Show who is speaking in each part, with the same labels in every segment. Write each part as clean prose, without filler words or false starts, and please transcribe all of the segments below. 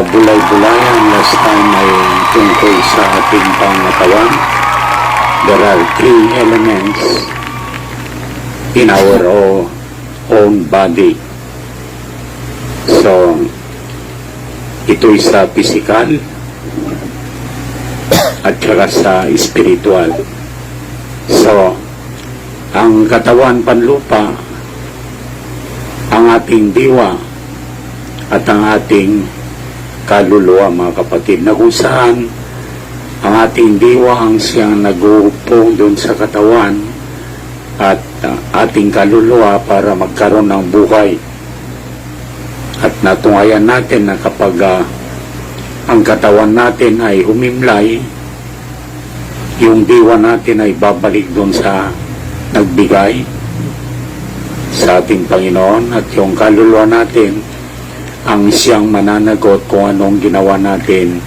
Speaker 1: bulay-bulayan last time ay tungkol sa ating pangatawan. There are three elements in our own body. So, ito'y sa physical at saka sa spiritual. So, ang katawan panlupa, ang ating diwa, at ang ating kaluluwa, mga kapatid, na kung saan ang ating diwa ang siyang nag-uupong doon sa katawan at ating kaluluwa para magkaroon ng buhay. At natungayan natin na kapag ang katawan natin ay humimlay, yung diwa natin ay babalik doon sa nagbigay sa ating Panginoon, at yung kaluluwa natin ang siyang mananagot kung anong ginawa natin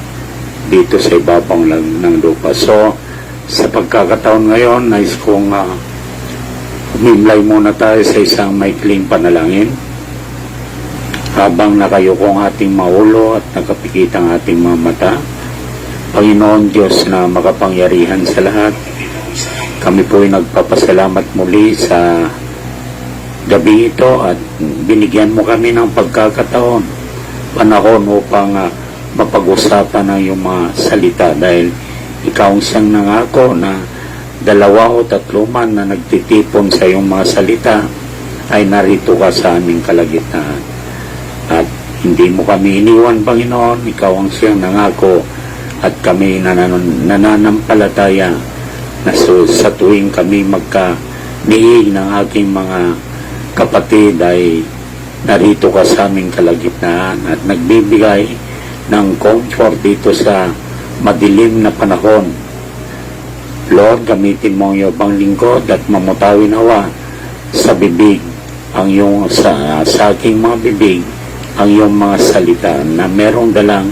Speaker 1: dito sa ibabaw ng lupa. So, sa pagkakataon ngayon, nais kong humimlay muna tayo sa isang maikling panalangin habang nakayuko ang ating mga ulo at nakapikit ang ating mga mata. Panginoon Diyos na makapangyarihan sa lahat, kami po ay nagpapasalamat muli sa gabi ito at binigyan mo kami ng pagkakataon, panahon upang mapag-usapan ang iyong mga salita, dahil ikaw ang siyang nangako na 2 o 3 man na nagtitipon sa iyong mga salita ay narito ka sa aming kalagitnaan. At hindi mo kami iniwan, Panginoon. Ikaw ang siyang nangako at kami nananampalataya na sa tuwing kami magkaniig ng aking mga kapatid ay narito ka sa aming kalagitnaan at nagbibigay ng comfort dito sa madilim na panahon. Lord, gamitin mo ang iyong lingkod at mamutawin nawa sa bibig ang iyong sa aking mga bibig ang iyong mga salita na merong dalang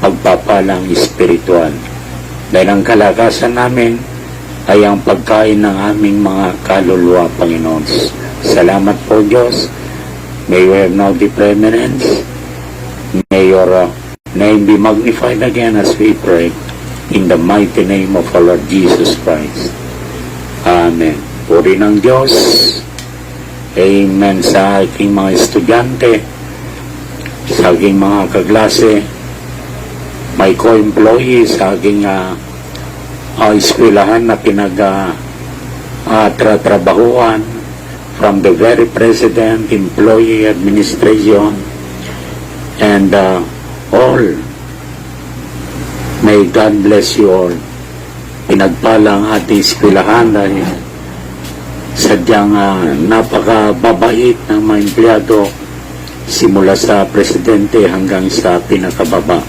Speaker 1: pagpapalang espiritual, dahil ang kalakasan namin ay ang pagkain ng aming mga kaluluwa, Panginoon. Salamat po, Diyos. May you have now the preeminence. May your name be magnified again as we pray in the mighty name of our Lord Jesus Christ. Amen. Puri ng Diyos. Amen sa aking mga estudyante, sa aking mga kaklase, may co-employee sa aking eskwelahan na tratrabahuan, from the very president, employee, administration, and all. May God bless you all. Pinagpalang ating eskwelahan dahil sadyang napakababait ng mga empleyado simula sa presidente hanggang sa pinakababa.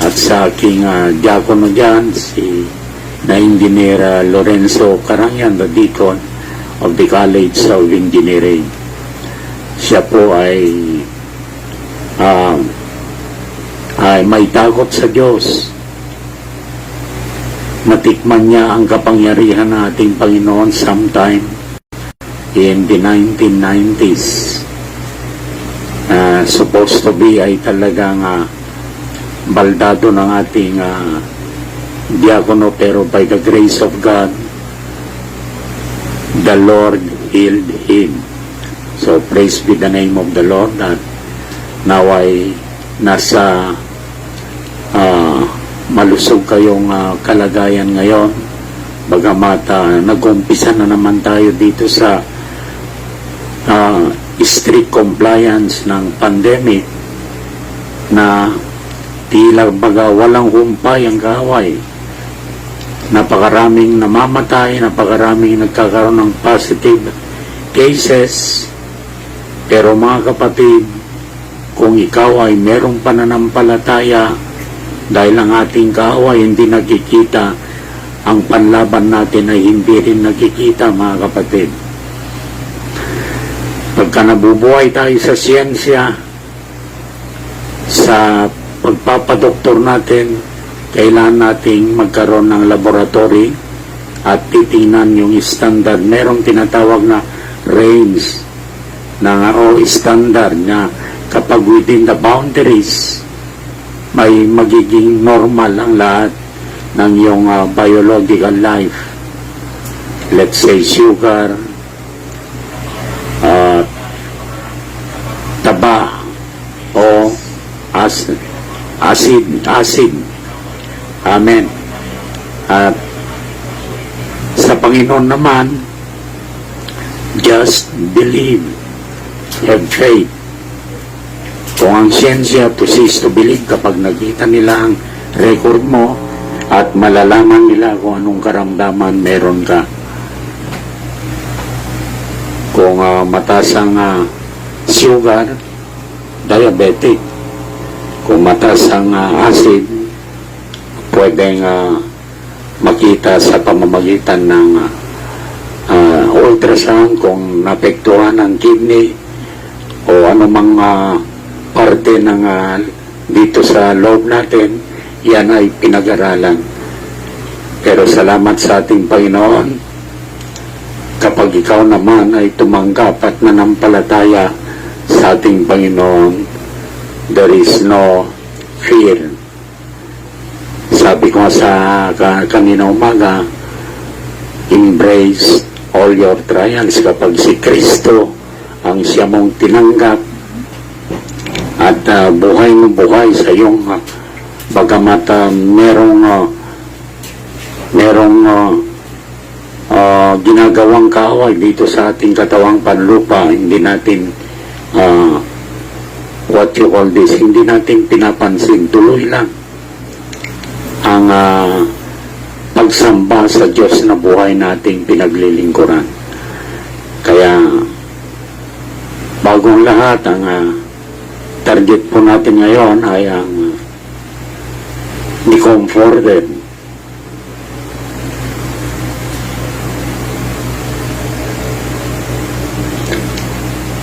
Speaker 1: At sa aking diakono dyan, na Engineer Lorenzo Carangyan, the Deacon of the College of Engineering. Siya po ay may takot sa Diyos. Natikman niya ang kapangyarihan ng ating Panginoon sometime in the 1990s. Supposed to be ay talagang baldado ng ating diakono, pero by the grace of God, the Lord healed him. So praise be the name of the Lord, that now ay nasa malusog kayong kalagayan ngayon, bagamat nag-umpisa na naman tayo dito sa strict compliance ng pandemic na tila baga walang humpay ang kaaway. Napakaraming namamatay, napakaraming nagkakaroon ng positive cases. Pero mga kapatid, kung ikaw ay merong pananampalataya, dahil ang ating kaaway hindi nakikita, ang panlaban natin ay hindi rin nakikita, mga kapatid. Pagka nabubuhay tayo sa siyensya, sa pagpapadoktor natin, kailangan nating magkaroon ng laboratory at titingnan yung standard. Merong tinatawag na range o standard na kapag within the boundaries may magiging normal ang lahat ng iyong biological life. Let's say sugar, taba, o acid. Amen. At sa Panginoon naman, just believe, have faith. Kung ang siyensya to cease to believe, kapag nakita nila ang record mo at malalaman nila kung anong karamdaman meron ka. Kung mataas ang sugar, diabetic. Kung mataas ang acid, pwedeng makita sa pamamagitan ng ultrasound kung napektuhan ang kidney o anumang parte ng dito sa loob natin, yan ay pinag-aralan. Pero salamat sa ating Panginoon, kapag ikaw naman ay tumanggap at nanampalataya sa ating Panginoon, there is no fear. Sabi ko sa kanina umaga, embrace all your trials. Kapag si Kristo ang siya mong tinanggap at buhay mo buhay sa iyong bagamat merong ginagawang kaaway dito sa ating katawang panlupa, hindi natin what you call this, hindi natin pinapansin. Tuloy lang ang pagsamba sa Diyos na buhay nating pinaglilingkuran. Kaya bagong lahat, ang target po natin ngayon ay ang be comforted.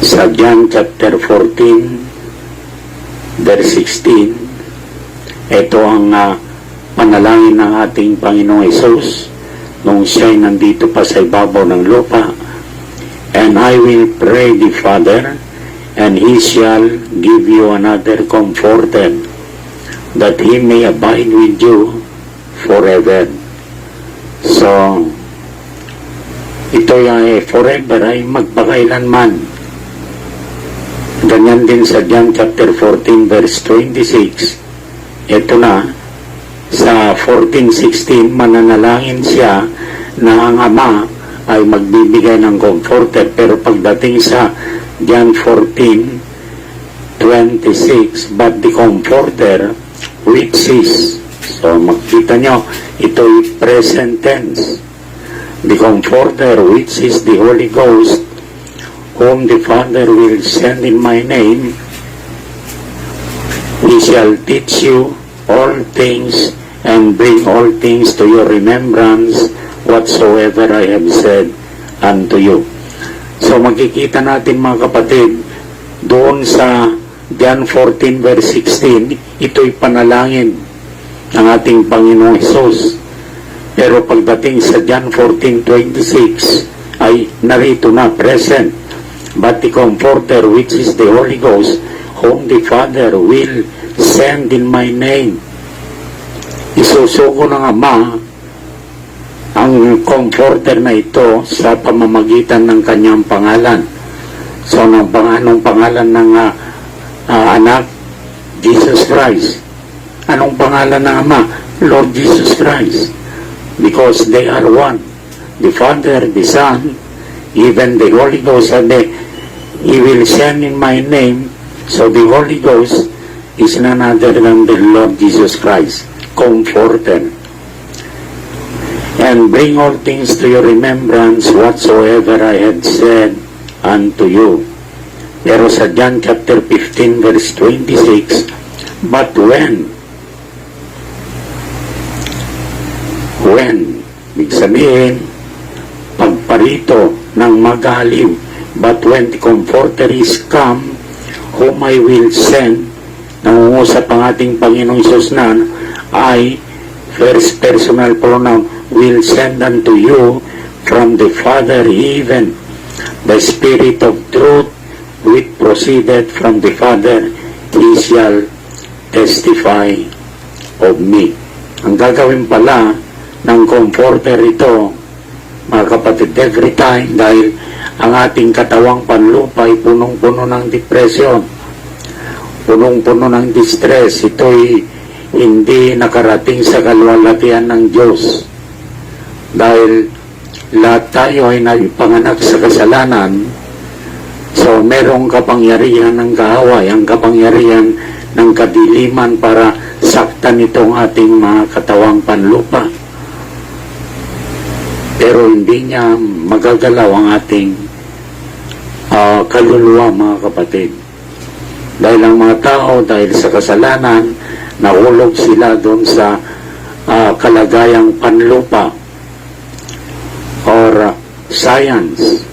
Speaker 1: Sa John chapter 14 verse 16, ito ang panalangin ng ating Panginoong Hesus nung siya'y nandito pa sa ibabaw ng lupa. And I will pray the Father, and He shall give you another comforter, that He may abide with you forever. So, ito ay forever, ay magpakailanman. Ganyan din sa John chapter 14 verse 26. Ito na, sa 14:16, mananalangin siya na ang Ama ay magbibigay ng comforter. Pero pagdating sa John 14:26, but the comforter which is, so makita nyo, ito ay present tense. The comforter which is the Holy Ghost, whom the Father will send in my name, He shall teach you all things and bring all things to your remembrance whatsoever I have said unto you. So makikita natin mga kapatid, doon sa John 14 verse 16, ito'y panalangin ng ating Panginoong Hesus. Pero pagdating sa John 14:26 ay narito na, present. But the Comforter, which is the Holy Ghost, whom the Father will send in my name. Isusuko ng Ama ang Comforter na ito sa pamamagitan ng kanyang pangalan. So, anong pangalan ng anak? Jesus Christ. Anong pangalan ng Ama? Lord Jesus Christ. Because they are one. The Father, the Son, even the Holy Ghost, sabi, He will send in my name. So the Holy Ghost is none other than the Lord Jesus Christ, Comforter. And bring all things to your remembrance whatsoever I had said unto you. Pero sa John chapter 15 verse 26, but when, ibig sabihin, pagparito ng magaliw, but when the Comforter is come, whom I will send, nangungusap ang ating Panginoong Hesus na I, first personal pronoun, will send unto you from the Father, even the Spirit of truth which proceeded from the Father. He shall testify of me. Ang gagawin pala ng comforter ito, mga kapatid, every time, dahil ang ating katawang panlupa ay punong-puno ng depression, punong-puno ng distress, ito'y hindi nakarating sa kalwalatian ng Diyos. Dahil lahat tayo ay naipanganak sa kasalanan, so merong kapangyarihan ng kaaway, ang kapangyarihan ng kadiliman para saktan itong ating mga katawang panlupa. Pero hindi niya magagalaw ang ating kaluluwa, mga kapatid. Dahil ang mga tao, dahil sa kasalanan, nahulog sila doon sa kalagayang panlupa or science.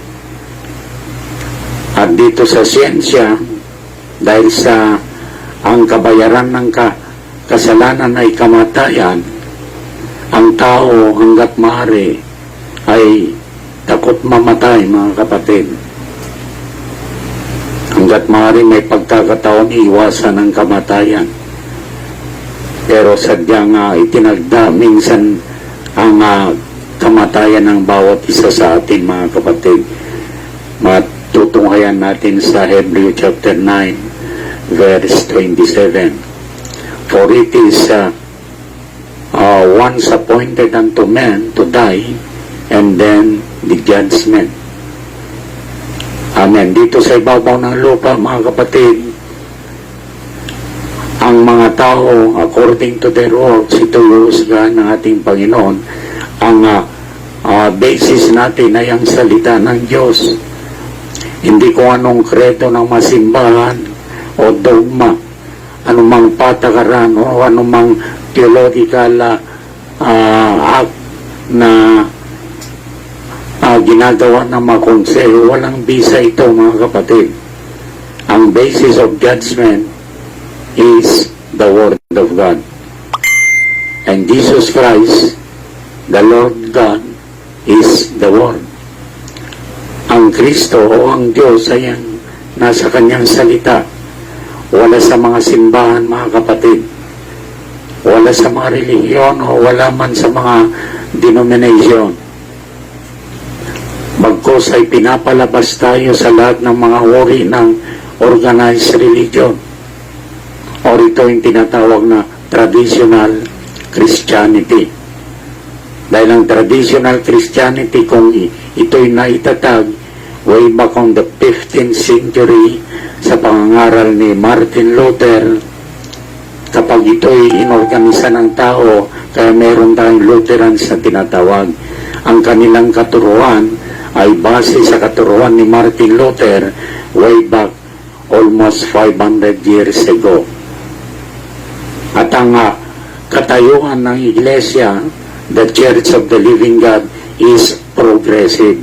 Speaker 1: At dito sa siyensya, dahil sa ang kabayaran ng kasalanan ay kamatayan, ang tao hanggat maaari ay takot mamatay, mga kapatid. Hanggat maaari may pagkakataon iwasan ng kamatayan. Pero sadyang itinagda minsan ang kamatayan ng bawat isa sa atin, mga kapatid. Matutunghayan natin sa Hebrew chapter 9 verse 27. For it is once appointed unto men to die, and then the judgment. Amen. Dito sa ibabaw ng lupa, mga kapatid, ang mga tao, according to their works, ito huhusgahan ng ating Panginoon. Ang basis natin ay ang salita ng Diyos. Hindi kung anong kredo ng masimbahan o dogma, anumang patakaran o anumang theological act na ginagawa ng mga konseho. Walang bisa ito, mga kapatid. Ang basis of judgment is the Word of God. And Jesus Christ, the Lord God, is the Word. Ang Kristo o ang Diyos ay nasa kanyang salita. Wala sa mga simbahan, mga kapatid. Wala sa mga relihiyon o wala man sa mga denomination. Bagkos ay pinapalabas tayo sa lahat ng mga uri ng organized religion. O ito yung tinatawag na traditional Christianity. Dahil ang traditional Christianity, kung ito'y naitatag way back on the 15th century sa pangangaral ni Martin Luther, kapag ito'y inorganisa ng tao, kaya meron tayong Lutherans na tinatawag. Ang kanilang katuruan ay base sa katuruan ni Martin Luther way back almost 500 years ago. At ang katayuan ng Iglesia, the Church of the Living God, is progressive.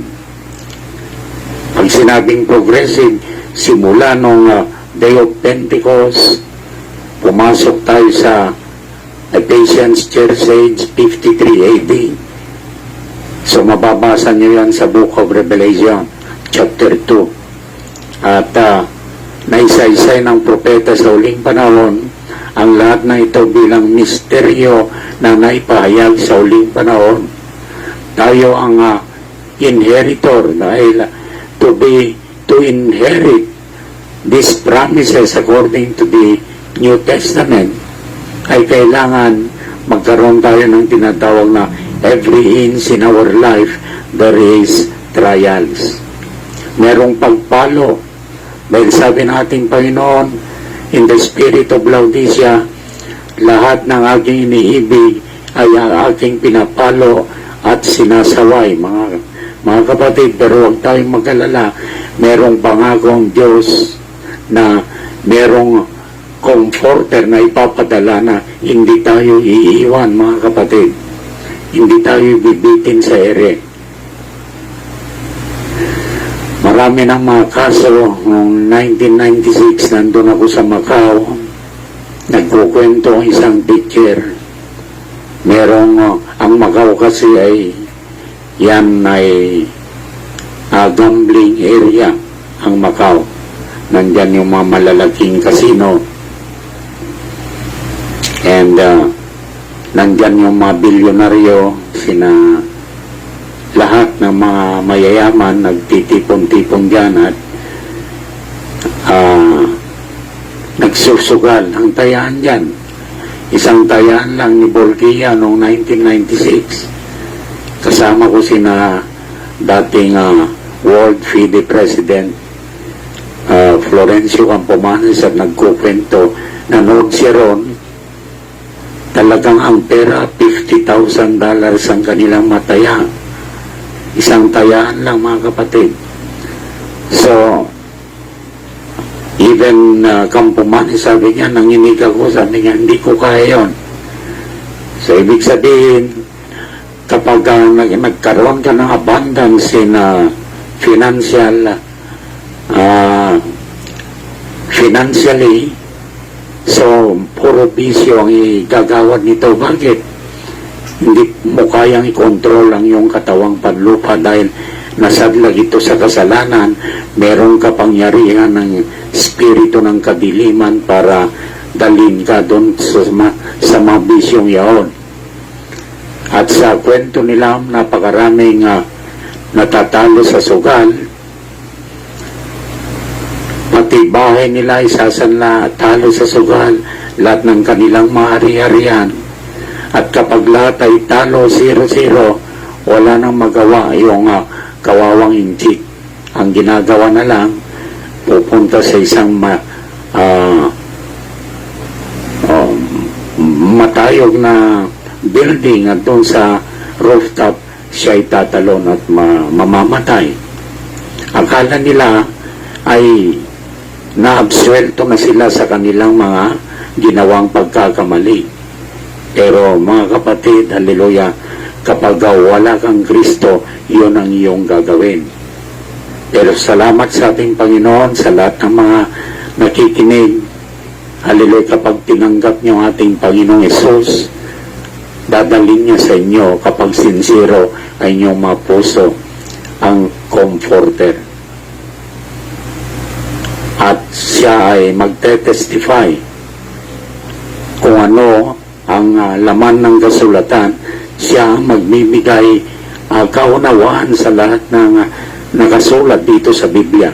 Speaker 1: Pag sinabing progressive, simula nung Day of Pentecost, pumasok tayo sa Ephesians Church Age 53 AD. So mababasa niyo yan sa Book of Revelation, chapter 2. At naisaysay ng propeta sa uling panahon ang lahat na ito bilang misteryo na naipahayag sa uling panahon. Tayo ang inheritor dahil to inherit these promises according to the New Testament ay kailangan magkaroon tayo ng tinatawag na every inch in our life there is trials. Merong pagpalo dahil sabi ng ating Panginoon in the spirit of Laodicea, lahat ng aking iniibig ay ang aking pinapalo at sinasaway, mga kapatid. Pero huwag tayong mag-alala, merong pangako ang Diyos na merong comforter na ipapadala na hindi tayo iiwan, mga kapatid. Hindi tayo bibitin sa ere. Marami ng mga kaso. Noong 1996, nandun ako sa Macau. Nagkukwento ang isang teacher. Merong, ang Macau kasi ay, yan ay gambling area, ang Macau. Nandyan yung mga malalaking casino. And nandyan yung mga bilyonaryo, sina lahat ng mga mayayaman, nagtitipon-tipon dyan at nagsusugal ang tayaan dyan. Isang tayaan lang ni Bolgia noong 1996. Kasama ko sina dating World FIDE President Florencio Campomanes at nagkukwento, nanood siya ron, talagang ang pera $50,000 ang kanilang mataya. Isang tayaan lang, mga kapatid. So even Campomanes, sabi niya, nanginig ako, sabi niya, hindi ko kaya yun. So ibig sabihin, kapag nagkaroon ka ng abundance in financially, so puro bisyo ang igagawad nito. Bakit? Hindi mo kayang i-control ang iyong katawang panlupa dahil nasadlag ito sa kasalanan. Merong kapangyarihan ng spirito ng kadiliman para dalhin ka doon sa mga bisyong yaon. At sa kwento nila, napakaraming natatalo sa sugal. Pati bahay nila isasanla at talo sa sugal, lahat ng kanilang mahari-harian. At kapag lahat ay talo 0-0, wala nang magawa yung kawawang inchik. Ang ginagawa na lang, pupunta sa isang matayog na building at doon sa rooftop siya ay tatalon at mamamatay. Akala nila ay naabsuelto na sila sa kanilang mga ginawang pagkakamali. Pero mga kapatid, haleluya, kapag wala kang Kristo, yun ang iyong gagawin. Pero salamat sa ating Panginoon, sa lahat ng mga nakikinig. Haleluya, kapag tinanggap niyo ang ating Panginoong Hesus, dadalhin niya sa inyo kapag sincero ay inyong mga puso ang comforter. At siya ay magte-testify kung ano ang laman ng kasulatan. Siya ang magbibigay kaunawaan sa lahat ng nakasulat dito sa Biblia.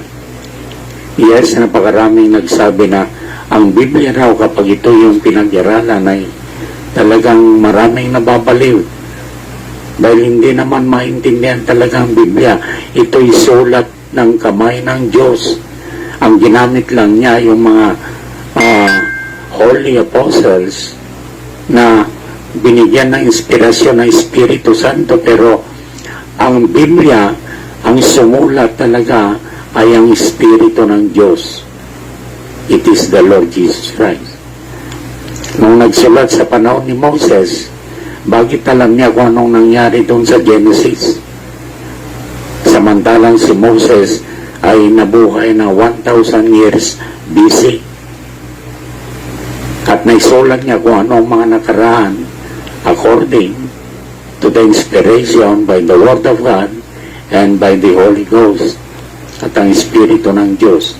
Speaker 1: Yes, napakaraming nagsabi na ang Biblia raw kapag ito yung pinag-aralan ay talagang maraming nababaliw. Dahil hindi naman maintindihan talaga ang Biblia. Ito'y sulat ng kamay ng Diyos. Ang ginamit lang niya yung mga Holy Apostles na binigyan ng inspirasyon ng Espiritu Santo, pero ang Biblia, ang sumulat talaga ay ang Espiritu ng Diyos. It is the Lord Jesus Christ. Nung nagsulat sa panahon ni Moses, bakit alam niya kung anong nangyari doon sa Genesis? Samantalang si Moses ay nabuhay na 1,000 years BC. At naisulat niya kung anong mga nakaraan according to the inspiration by the Word of God and by the Holy Ghost at ang Espiritu ng Diyos.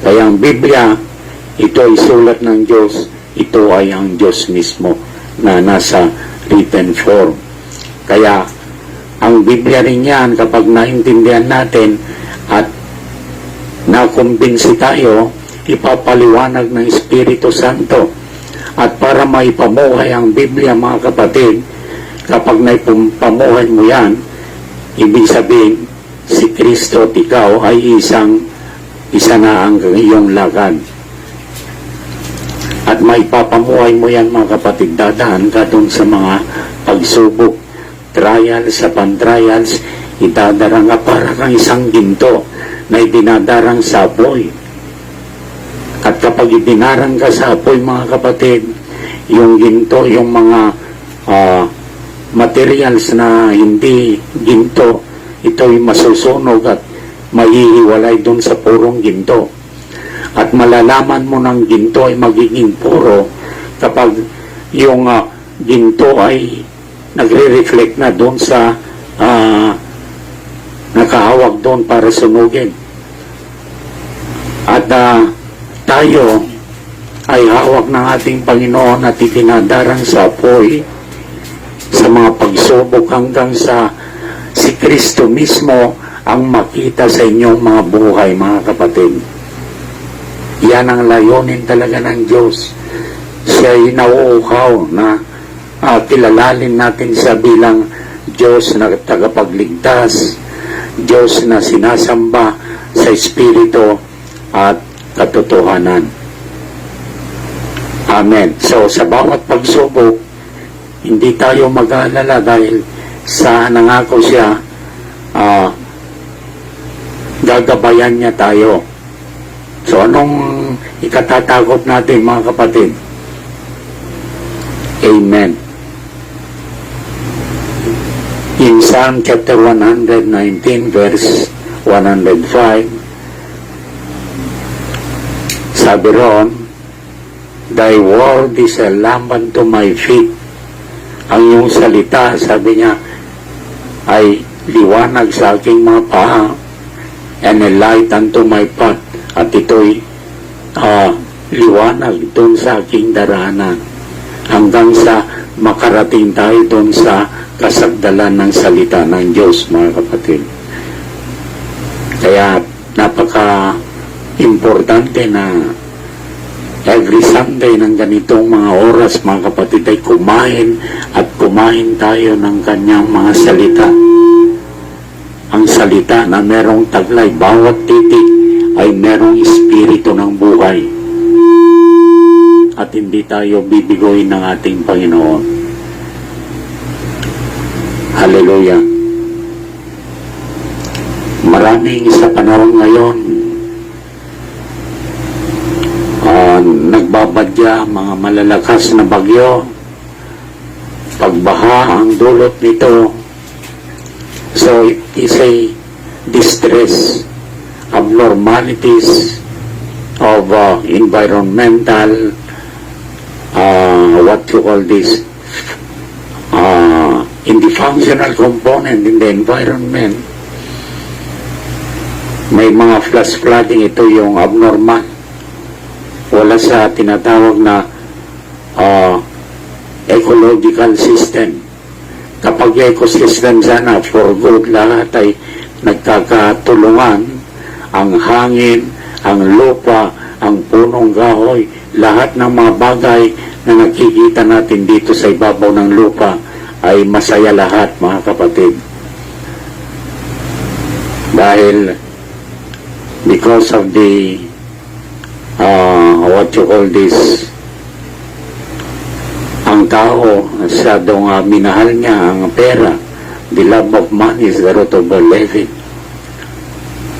Speaker 1: Kaya ang Biblia, ito ay sulat ng Diyos, ito ay ang Diyos mismo na nasa written form. Kaya ang Biblia rin yan, kapag naintindihan natin at nakumbinsi tayo, ipapaliwanag ng Espiritu Santo. At para maipamuhay ang Biblia, mga kapatid, kapag naipamuhay mo yan, ibig sabihin, si Kristo at ikaw ay isa na ang iyong lakad. At maipapamuhay mo yan, mga kapatid, dadaan ka dun sa mga pagsubok, trials, upon trials, idadarang ka para kang isang ginto na idinadarang sa apoy. At kapag idinarang ka sa apoy, mga kapatid, yung ginto, yung mga materials na hindi ginto, ito'y masusunog at maihiwalay dun sa purong ginto. At malalaman mo ng ginto ay magiging puro kapag yung ginto ay nagre-reflect na dun sa nakahawag doon para sunugin. At tayo, ay hawak ng ating Panginoon at itinadarang sa apoy sa mga pagsubok hanggang sa si Kristo mismo ang makita sa inyong mga buhay, mga kapatid. Yan ang layunin talaga ng Diyos. Siya ay nauuhaw na kilalalin natin sa bilang Diyos na tagapagligtas, Diyos na sinasamba sa Espiritu at katotohanan. Amen. So, sa bawat pagsubok, hindi tayo mag-aalala dahil sa nangako siya, gagabayan niya tayo. So, anong ikatatakot natin, mga kapatid? Amen. In Psalm chapter 119, verse 105, sabi roon, Thy word is a lamp unto my feet. Ang iyong salita, sabi niya, ay liwanag sa aking mga paa, and a light unto my path. At ito'y liwanag doon sa aking daranan hanggang sa makarating tayo doon sa kasagdalan ng salita ng Diyos, mga kapatid. Kaya napaka-importante na every Sunday ng ganitong mga oras, mga kapatid, ay kumain tayo ng kanyang mga salita. Ang salita na merong taglay, bawat titik ay merong espiritu ng buhay. At hindi tayo bibigoy ng ating Panginoon. Hallelujah. Maraming sa panahon ngayon, nagbabadya, mga malalakas na bagyo, pagbaha ang dulot nito. So it is a distress, abnormalities of environmental, what you call this, in the functional component in the environment. May mga flash flooding, ito yung abnormal. Wala sa tinatawag na ecological system. Kapag ecosystem sana for good, lahat ay nagkakatulungan, ang hangin, ang lupa, ang punong kahoy, lahat ng mga bagay na nakikita natin dito sa ibabaw ng lupa ay masaya lahat, mga kapatid. Dahil because of the what you call this, ang tao masyadong minahal niya ang pera. The love of money is the root of all evil.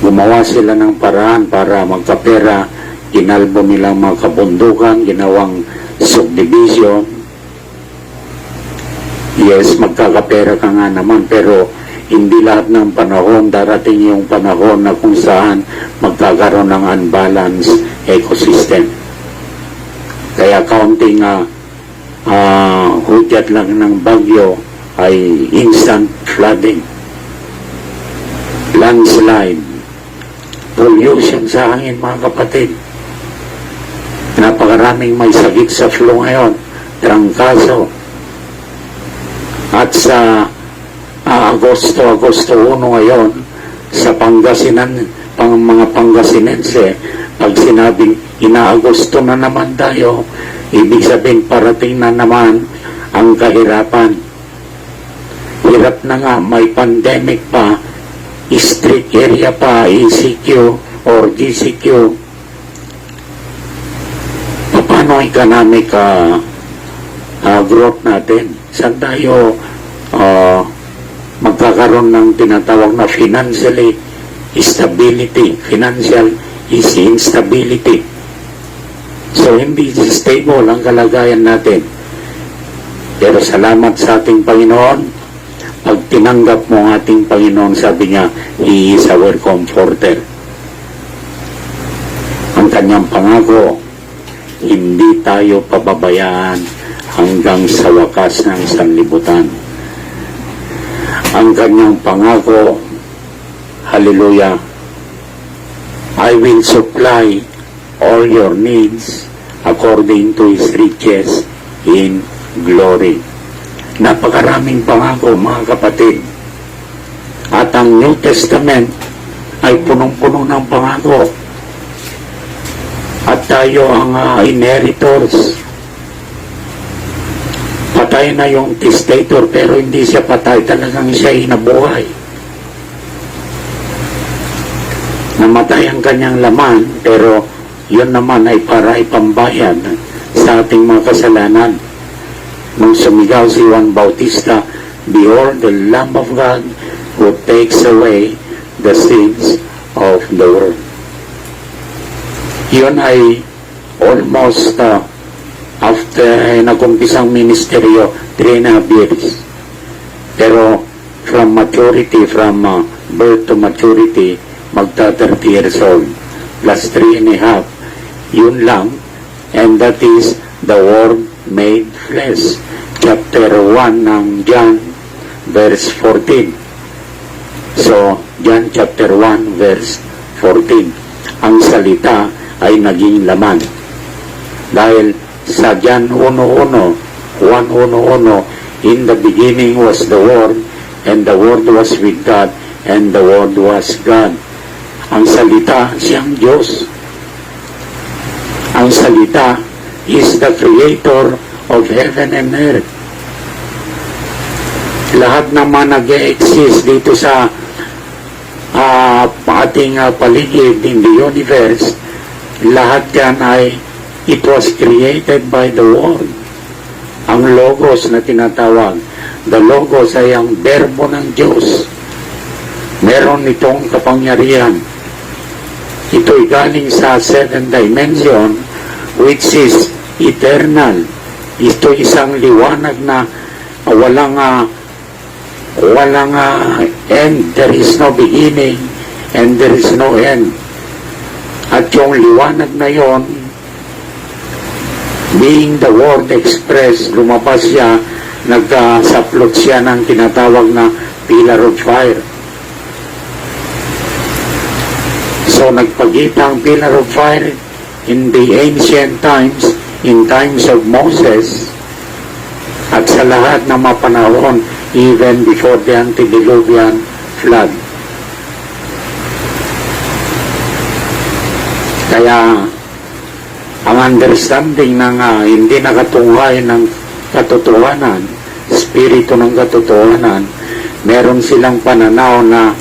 Speaker 1: Gumawa sila ng paraan para magkapera, ginalbo nilang mga kabundukan, ginawang subdivision. Yes, magkakapera ka nga naman, pero hindi lahat ng panahon darating yung panahon na kung saan magkakaroon ng unbalanced ecosystem. Kaya kaunting hudyat lang ng bagyo ay instant flooding, landslide, pollution sa hangin, mga kapatid. Napakaraming may sakit sa flu ngayon, trangkaso. At sa Agosto 1 ngayon, sa Pangasinan, mga Pangasinense, pag sinabing ina-Agosto na naman tayo, ibig sabihin parating na naman ang kahirapan. Hirap na nga, may pandemic pa, street area pa, ECQ or GCQ. Paano economic growth natin? Saan tayo magkakaroon ng tinatawag na financial instability. So, hindi stable ang kalagayan natin. Pero salamat sa ating Panginoon. Pag tinanggap mo ang ating Panginoon, sabi niya, He is our comforter. Ang kanyang pangako, hindi tayo pababayaan hanggang sa wakas ng sanlibutan. Ang kanyang pangako, hallelujah, I will supply all your needs according to His riches in glory. Napakaraming pangako, mga kapatid. At ang New Testament ay punong-puno ng pangako. At tayo ang inheritors. Patay na yung testator, pero hindi siya patay, talagang siya inabuhay. Namatay ang kanyang laman, pero yun naman ay para ipambayad sa ating mga kasalanan. Nung sumigaw si Juan Bautista, "Behold the Lamb of God who takes away the sins of the world." Yun ay almost after nag-umpisang ministeryo, 3.5 years. Pero from maturity, from birth to maturity, magta 30 years old. Plus 3.5, yun lang. And that is the Word made flesh. Chapter 1 ng John, verse 14. So, John chapter 1, verse 14. Ang salita ay naging laman. Dahil sa John 1:1, in the beginning was the Word, and the Word was with God, and the Word was God. Ang salita, siyang Diyos. Ang salita is the creator of heaven and earth. Lahat naman nag-exist dito sa ating paligid in the universe, lahat yan ay it was created by the Word. Ang Logos na tinatawag, the Logos ay ang berbo ng Diyos. Meron itong kapangyarihan. Ito'y galing sa 7th dimension, which is eternal. Ito isang liwanag na walang end. There is no beginning and there is no end. At yung liwanag na yon, being the Word expressed, lumabas siya, nagsaplot siya ng tinatawag na pillar of fire. So nagpagita ang pillar of fire in the ancient times, in times of Moses, at sa lahat ng mga panahon, even before the antediluvian flood. Kaya ang understanding ng hindi nakatunghay ng katotohanan, spirito ng katotohanan, meron silang pananaw na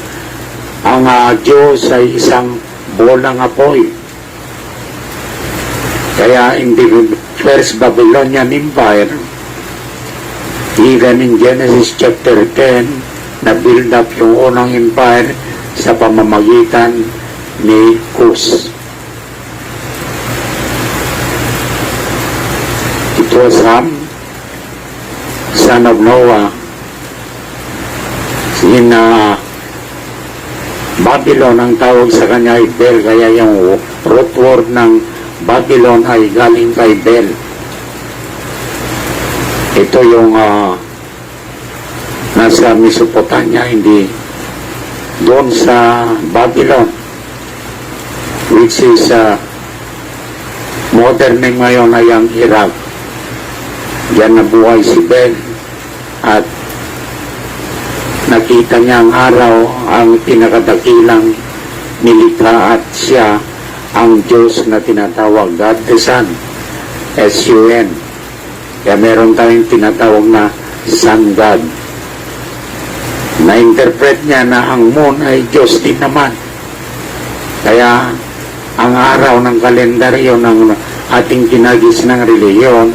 Speaker 1: ang Diyos ay isang bolang apoy. Kaya in the first Babylonian Empire, even in Genesis chapter 10, na-build up yung unang empire sa pamamagitan ni Cus. It was Ham, son of Noah, in Babylon, ang tawag sa kanya ay Bel, kaya yung root word ng Babylon ay galing kay Bel. Ito yung nasa Mesopotamia, hindi doon sa Babylon, which is modern name ngayon ay ang Iraq. Diyan nabuhay si Bel at nakita niya ang araw, ang pinakadakilang nilikha, at siya ang Diyos na tinatawag God the Son, S-U-N. Kaya meron tayong tinatawag na Sun God. Na-interpret niya na ang moon ay Diyos din naman. Kaya ang araw ng kalendaryo ng ating kinagis ng reliyon,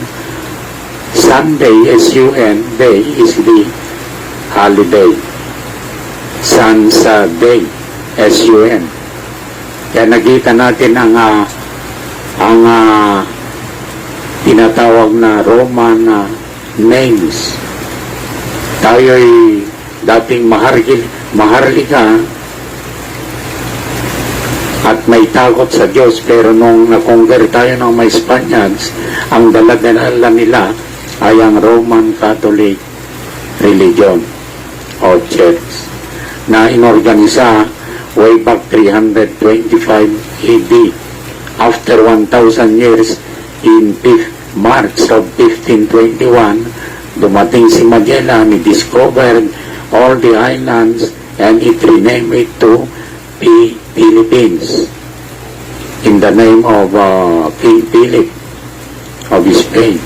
Speaker 1: Sunday, S-U-N, day is the holiday. Sun's day, S-U-N. Kaya nakita natin ang tinatawag na Roman names. Tayo'y dating maharlika at may takot sa Diyos, pero nung na-conquer tayo ng mga Spaniards, ang dala-dala nila ay ang Roman Catholic religion o church na inorganisa way back 325 AD. After 1,000 years, in March of 1521, dumating si Magellan, he discovered all the islands and it renamed it to Philippines in the name of King Philip of Spain.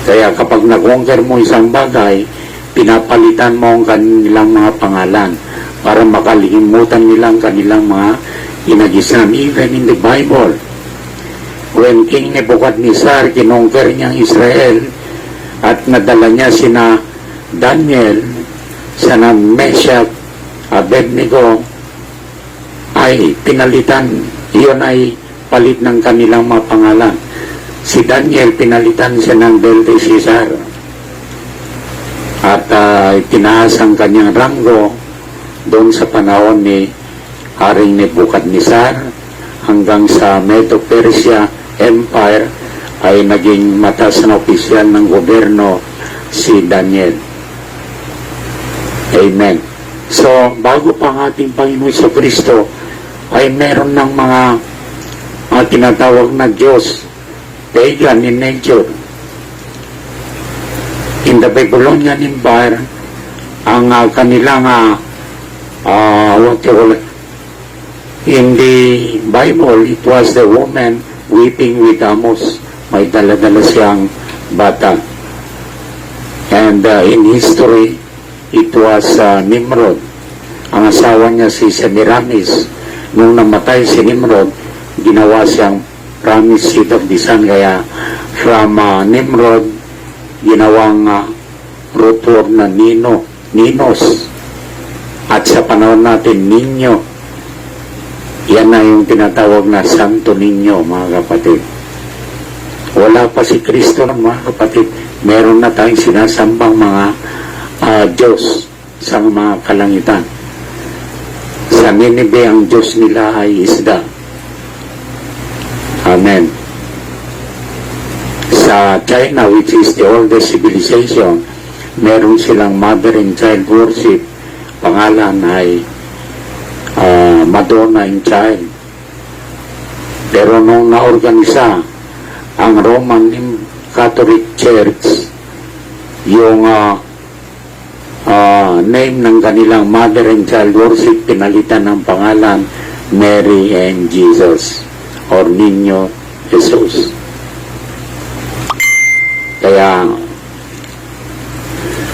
Speaker 1: Kaya kapag nag-conquer mo isang bagay, pinapalitan mo ang kanilang mga pangalan para makalimutan nilang kanilang mga inagisan. Even in the Bible, when King Nebuchadnezzar kinongker niyang Israel at nadala niya sina Daniel, sina Meshach, Abednego, ay pinalitan, iyon ay palit ng kanilang mga pangalan. Si Daniel, pinalitan siya ng Belteshazzar at tinaas ang kanyang ranggo doon sa panahon ni Haring Nebuchadnezzar hanggang sa Medo-Persia Empire ay naging mataas na opisyal ng gobyerno si Daniel. Amen. So, bago pa ang ating Panginoon Jesucristo ay meron ng mga tinatawag na Diyos, pagan in nature. In the Babylonian Empire, ang kanilang in the Bible, it was the woman weeping with Amos. May dala-dala siyang bata. And in history, it was Nimrod. Ang asawa niya si Semiramis. Nung namatay si Nimrod, ginawa siyang promised seed of the sun. Kaya from Nimrod, ginawang root word na Ninos. At sa panahon natin, Ninyo. Yan na yung tinatawag na Santo Niño, mga kapatid. Wala pa si Kristo ng mga kapatid. Meron na tayong sinasambang mga Diyos sa mga kalangitan. Sa Ninibe, ang Diyos nila ay isda. Amen. Sa China, which is the oldest civilization, meron silang mother and child worship. Pangalan ay Madonna and Child. Pero nung naorganisa ang Roman Catholic Church, yung name ng kanilang mother and child worship, pinalitan ng pangalan Mary and Jesus or Niño Jesus. Kaya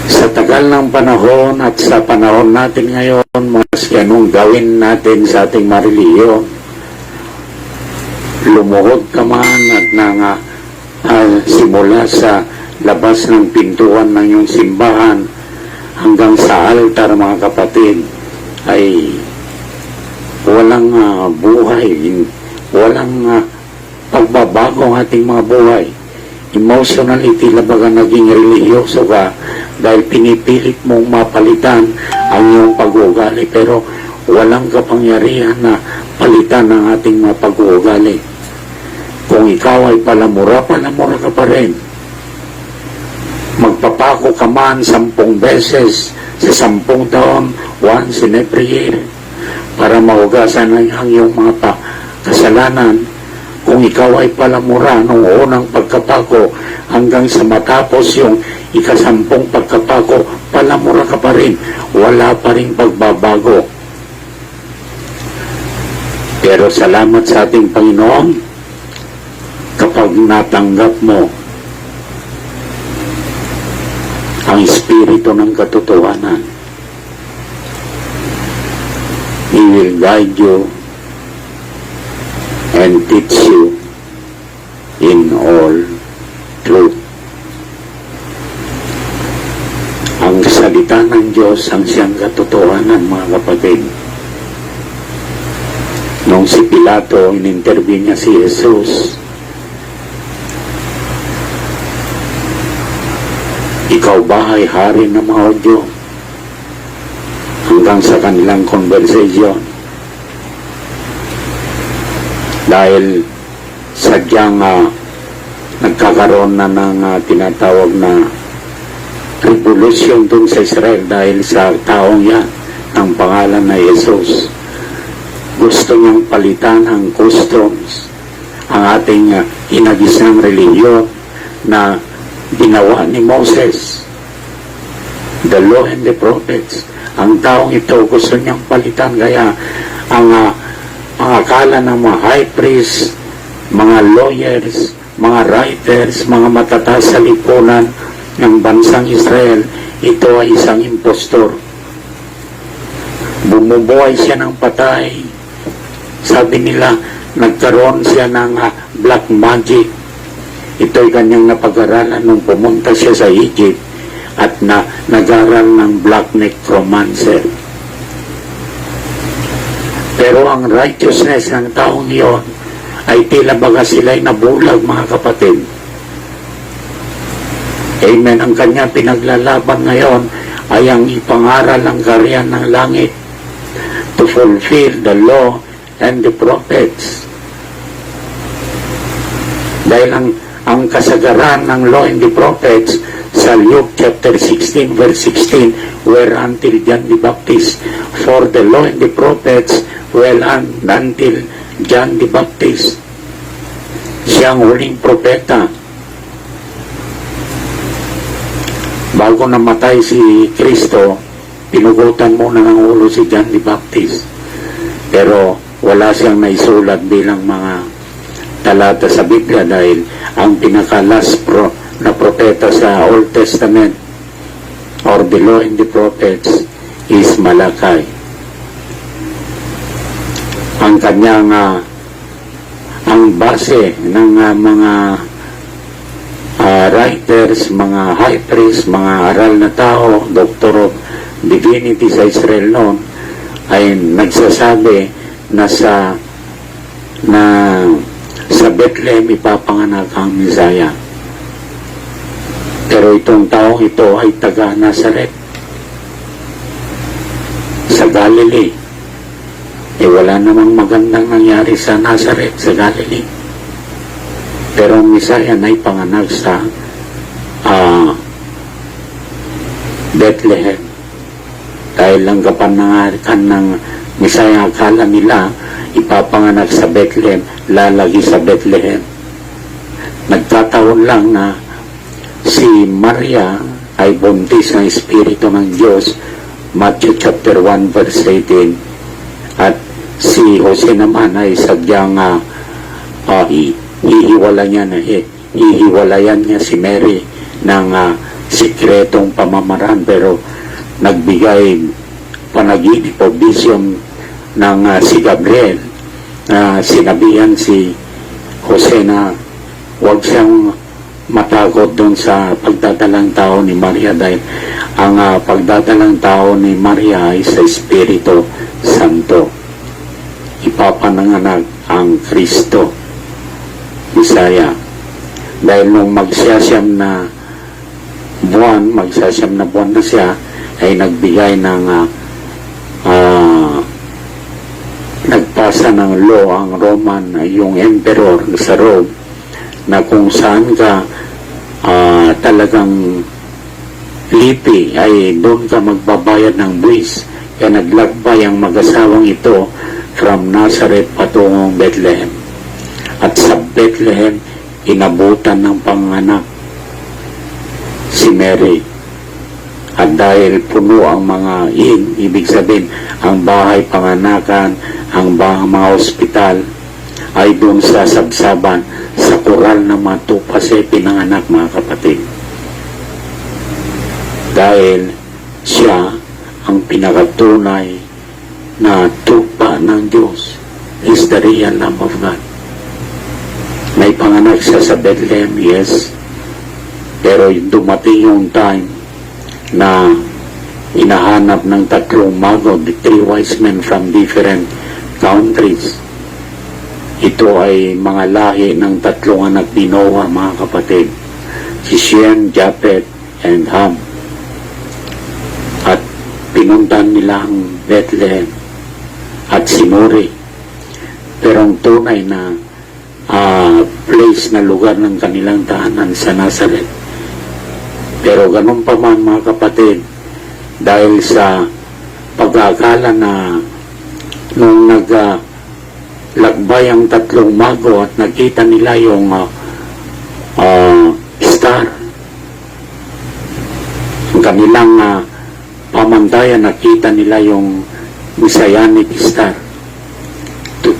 Speaker 1: sa tagal ng panahon at sa panahon natin ngayon, maski anong gawin natin sa ating marelihiyon, lumuhod ka man at simula sa labas ng pintuan ng iyong simbahan hanggang sa altar, mga kapatid, ay walang buhay, walang pagbabago ang ating mga buhay. Emotionally, tila baga naging religyoso ka dahil pinipilit mong mapalitan ang iyong pag-uugali, pero walang kapangyarihan na palitan ang ating mga pag-uugali. Kung ikaw ay palamura ka pa rin. Magpapako ka man 10 beses sa 10 taon, once in every year, para mahugasan ang iyong mga kasalanan. Kung ikaw ay palamura nung unang pagkapako hanggang sa matapos yung ika-10 pagkapako, palamura ka pa rin. Wala pa rin pagbabago. Pero salamat sa ating Panginoon kapag natanggap mo ang Espiritu ng katotohanan. He will guide you and teach you in all truth. Ang salita ng Diyos ang siyang katotohanan, mga kapatid. Nung si Pilato, in-interview niya si Jesus, ikaw ba ay hari ng mga Hudyo? Hanggang sa kanilang conversation. Dahil sadyang nagkakaroon na ng tinatawag na revolution dun sa Israel dahil sa taong yan ng pangalan na Jesus. Gusto niyang palitan ang customs, ang ating inagisang relihiyon na ginawa ni Moses. The law and the prophets. Ang taong ito gusto niyang palitan, kaya ang akala ng mga high priest, mga lawyers, mga writers, mga matataas sa lipunan ng bansang Israel, ito ay isang impostor. Bumubuhay siya ng patay. Sabi nila, nagkaroon siya ng black magic. Ito'y kanyang napag-aralan nung pumunta siya sa Egypt at nag-aral ng black necromancer. Pero ang righteousness ng taong iyon ay tila baga sila'y nabulag, mga kapatid. Amen. Ang kanya pinaglalaban ngayon ay ang ipangaral ng karyan ng langit to fulfill the law and the prophets. Dahil ang kasagaran ng law and the prophets sa Luke chapter 16 verse 16 were until John the Baptist. For the law and the prophets were until John the Baptist. Siya ang huling propeta. Bago namatay si Kristo, pinugutan muna ng ulo si John the Baptist. Pero wala siyang naisulat bilang mga talata sa Biblia dahil ang pinaka-last na propeta sa Old Testament or the law and the prophets is Malachi. Ang kanyang ang base ng mga writers, mga high priest, mga aral na tao, doctor of divinity sa Israel noon ay nagsasabi na sa Bethlehem ipapanganak ang Messiah. Pero itong taong ito ay taga Nazareth sa Galilee. Wala namang magandang nangyari sa Nazareth, sa Galilee. Pero ang Messiah na ipanganak sa Bethlehem. Dahil lang kapanangakan ng Messiah, akala nila ipapanganak sa Bethlehem, lalagi sa Bethlehem. Nagkataon lang na si Maria ay buntis ng Espiritu ng Diyos, Matthew chapter 1 verse 18, at si Jose naman ay sadyang hihiwalayan niya si Mary ng sikretong pamamaraan, pero nagbigay panaginip o vision ng si Gabriel na sinabihan si Jose na huwag siyang matakot doon sa pagdadalang tao ni Maria dahil ang pagdadalang tao ni Maria ay sa Espiritu Santo. Ipapananganak ang Kristo, Messiah. Dahil nung magsasyam na buwan na siya, ay nagbigay ng nagpasa ng law ang Roman, yung emperor sa Rome, na kung saan ka talagang lipi ay doon ka magbabayad ng buwis. Kaya naglakbay ang mag-asawang ito from Nazareth patungong Bethlehem. At sa Bethlehem, inabutan ng panganak si Mary. At dahil puno ang mga ibig sabihin, ang bahay panganakan, ang mga ospital, ay doon sa sabsaban, sa koral na matupase pinanganak, mga kapatid. Dahil siya ang pinakatunay na tupa ng Diyos, is the real Lamb of God. May panganak siya sa Bethlehem, yes, pero dumating yung time na inahanap ng tatlong mago, the three wise men from different countries. Ito ay mga lahi ng tatlong anak ni Noah, mga kapatid, si Shem, Japheth, and Ham. At pinuntan nila ang Bethlehem at sinuri. Pero ang tunay na place na lugar ng kanilang tahanan sa Nazareth. Pero ganun pa man, mga kapatid, dahil sa pag-aakala na nung naglakbay ang tatlong mago at nakita nila yung star. Ang kanilang pamantayan, nakita nila yung Messianic star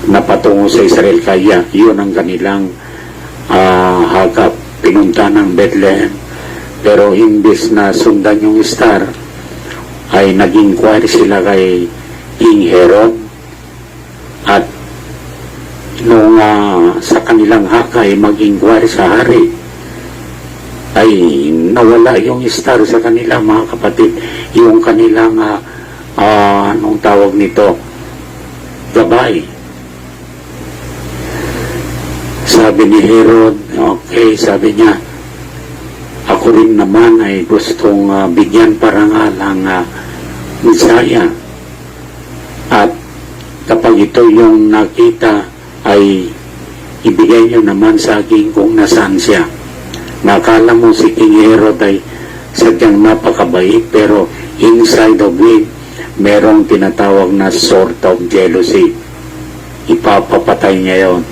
Speaker 1: na patungo sa Israel. Kaya yun ang kanilang hagap. Pinunta ng Bethlehem. Pero imbis na sundan yung star, ay nag-inquire sila kay King Herod. At nung sa kanilang haka ay mag-inquire sa hari, ay nawala yung star sa kanila, mga kapatid. Yung kanilang anong tawag nito, gabay. Sabi ni Herod, okay, sabi niya, ako rin naman ay gustong bigyan parangal ang Messiah. At kapag ito yung nakita, ay ibigay niyo naman sa akin kung nasaan siya. Nakala mo si King Herod ay sadyang napakabait, pero inside of him, merong tinatawag na sort of jealousy. Ipapapatay niya yon.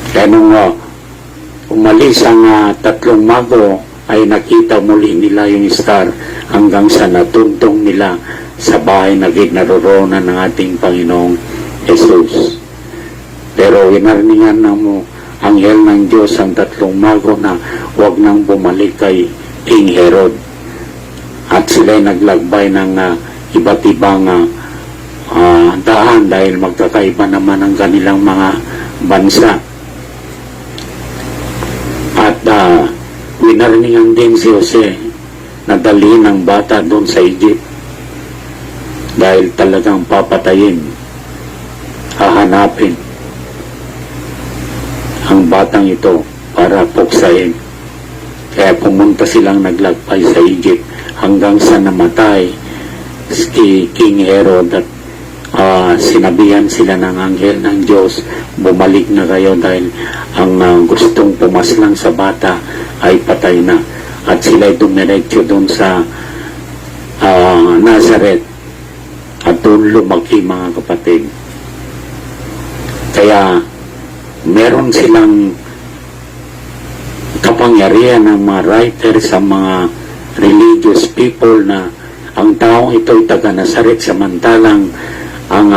Speaker 1: Kaya nung umalis ang tatlong mago, ay nakita muli nila yung star hanggang sa natuntong nila sa bahay na ginaroroonan ng ating Panginoong Jesus. Pero winarningan na mo anghel ng Diyos ang tatlong mago na huwag nang bumalik kay King Herod. At sila'y naglakbay ng iba't ibang daan dahil magkakaiba naman ang kanilang mga bansa. At winarningan din si Jose na dalhin ang bata doon sa Egypt dahil talagang papatayin, hahanapin ang batang ito para puksain. Kaya pumunta silang naglakbay sa Egypt hanggang sa namatay si King Herod. At sinabihan sila ng anghel ng Diyos, bumalik na kayo dahil ang gustong pumaslang sa bata ay patay na. At sila'y dumiretso doon sa Nazareth at doon lumaki, mga kapatid. Kaya meron silang kapangyarihan ng mga writers sa mga religious people na ang taong ito'y taga Nazaret, samantalang ang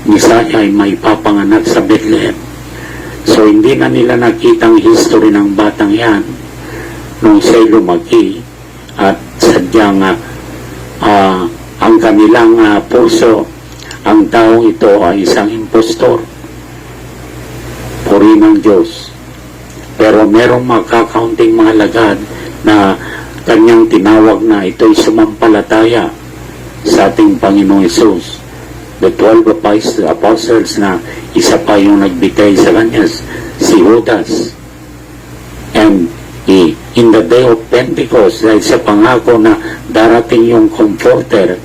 Speaker 1: Messiah ay may papanganak sa Bethlehem. So hindi na nila nakitang history ng batang yan nung siya'y lumaki, at sadyang ang kanilang puso, ang taong ito ay isang impostor. Puri ng Diyos. Pero merong makakaunting mga lagad na kanyang tinawag na ito'y sumampalataya sa ating Panginoong Hesus. The 12 apostles na isa pa yung nagbigay sa kanya, si Judas. And in the day of Pentecost, dahil sa pangako na darating yung Comforter,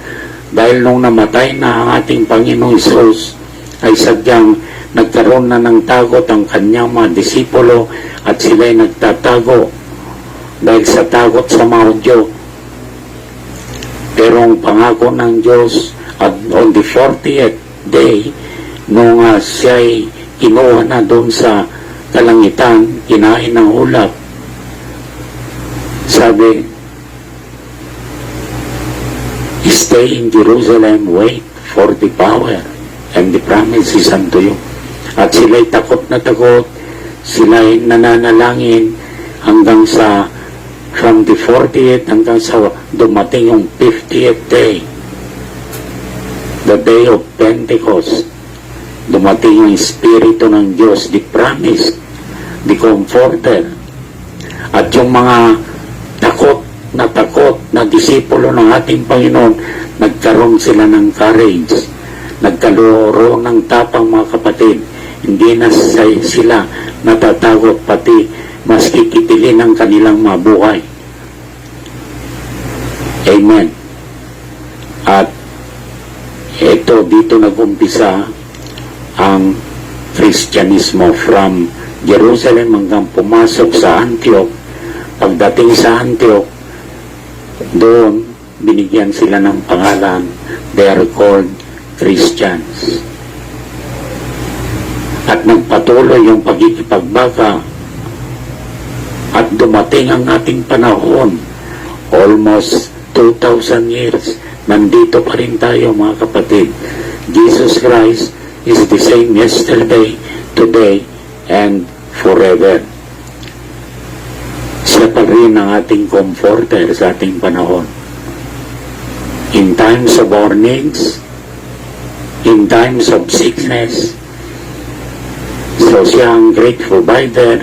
Speaker 1: dahil nung namatay na ang ating Panginoong Hesus, ay sadyang nagkaroon na ng takot ang kanyang mga disipulo at sila'y nagtatago dahil sa takot sa mga Hudyo. Pero ang pangako ng Diyos, at on the 40th day, nung siya'y kinuha na doon sa kalangitan, kinain ng ulap, sabi, stay in Jerusalem, wait for the power and the promise is unto you. At sila'y takot na takot, sila'y nananalangin hanggang sa from the 40th hanggang sa dumating yung 50th day, the day of Pentecost. Dumating yung Espiritu ng Diyos, the promise, the Comforter. At yung mga takot na disipulo ng ating Panginoon, nagkaroon sila ng courage, nagkaroon ng tapang, mga kapatid. Hindi na sila natatakot, pati maski kitilin ang kanilang mga buhay. Amen. At ito, dito nag-umpisa ang Kristyanismo from Jerusalem hanggang pumasok sa Antioch. Pagdating sa Antioch, doon binigyan sila ng pangalan, they are called Christians. at nagpatuloy yung pagkikipagbaka at dumating ang ating panahon, almost 2,000 years, nandito pa rin tayo mga kapatid. Jesus Christ is the same yesterday, today, and forever. Siya pa rin ang ating comforter sa ating panahon. In times of our needs, in times of sickness, so siya ang great provider,